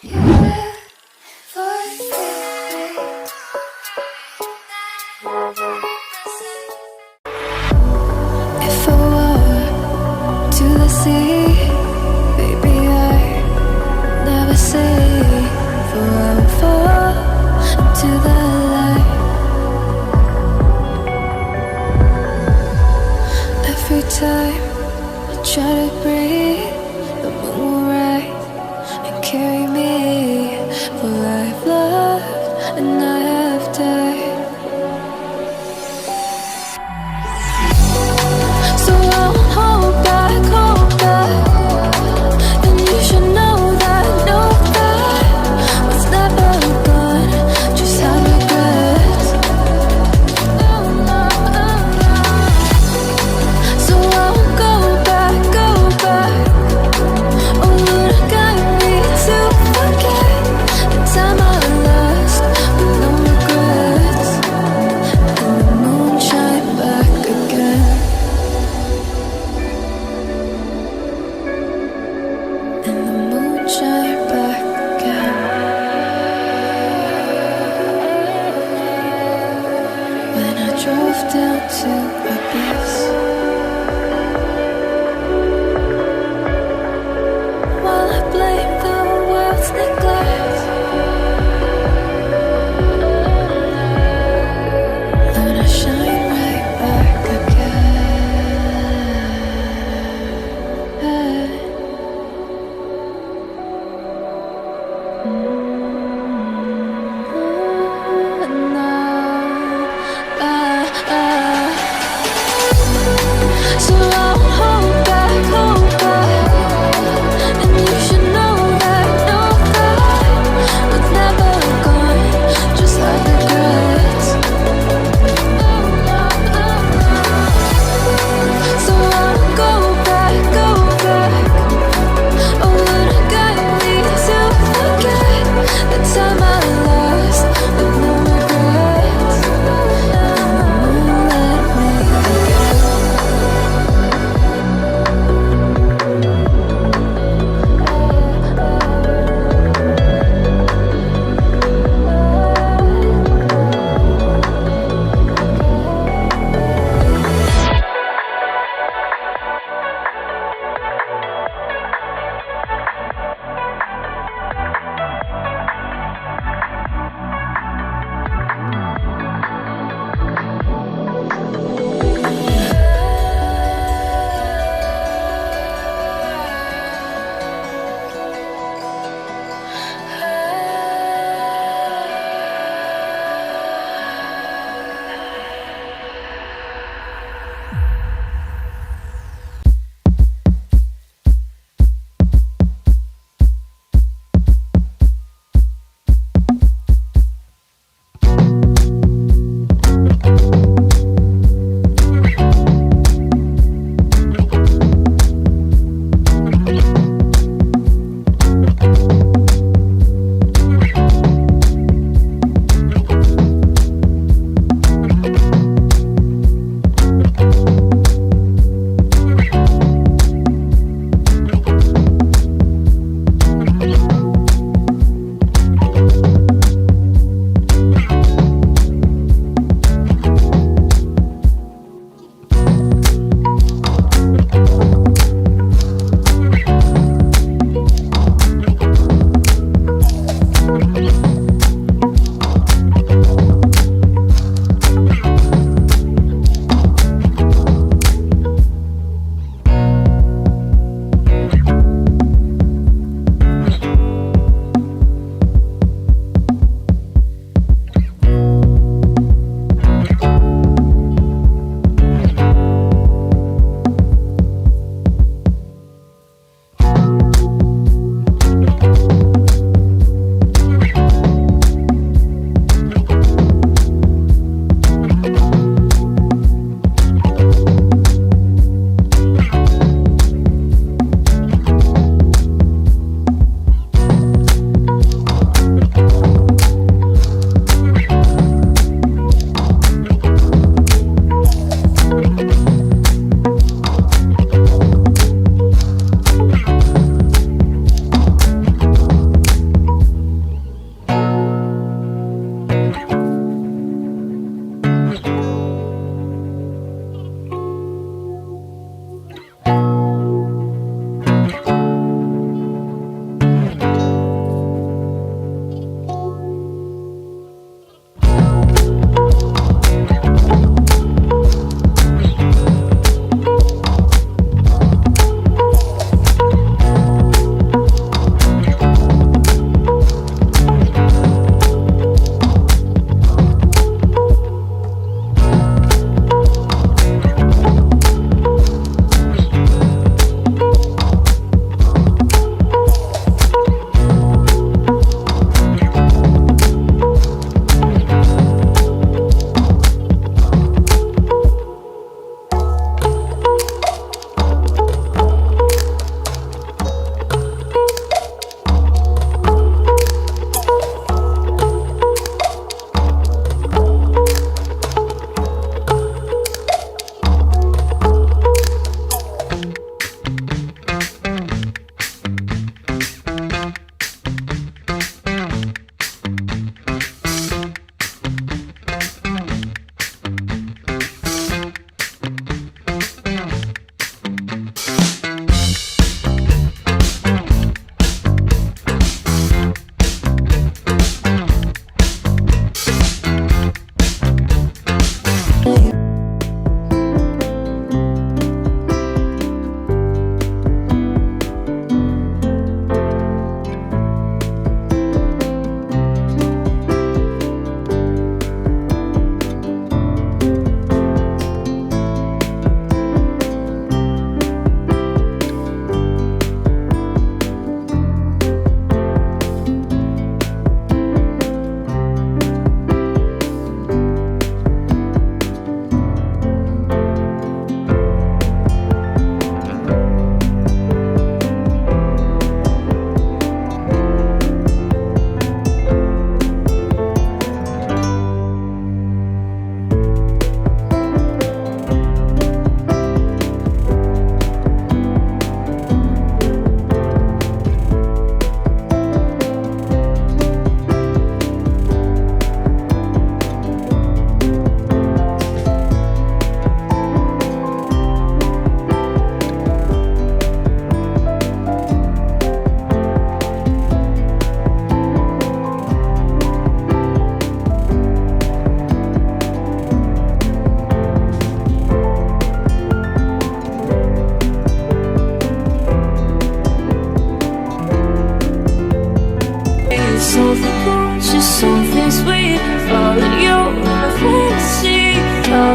If I were to the sea, baby, I never say, for I will fall into the light. Every time I try to breathe, the moon will rise and carry me, for I have loved and I have died. So I won't hold back, and you should know that what's never gone just had regrets. So I won't go back. Oh, would have got me to forget the time I lost with no regrets, and the moon shine back again. And the moon shine back again. When I drove down to abyss, while I blame the world's neglect, then I shine right back again. So I won't hold back, and you should know that what's never gone just like regrets. So I won't go back. Oh, would have got me to forget sans réponse, je sens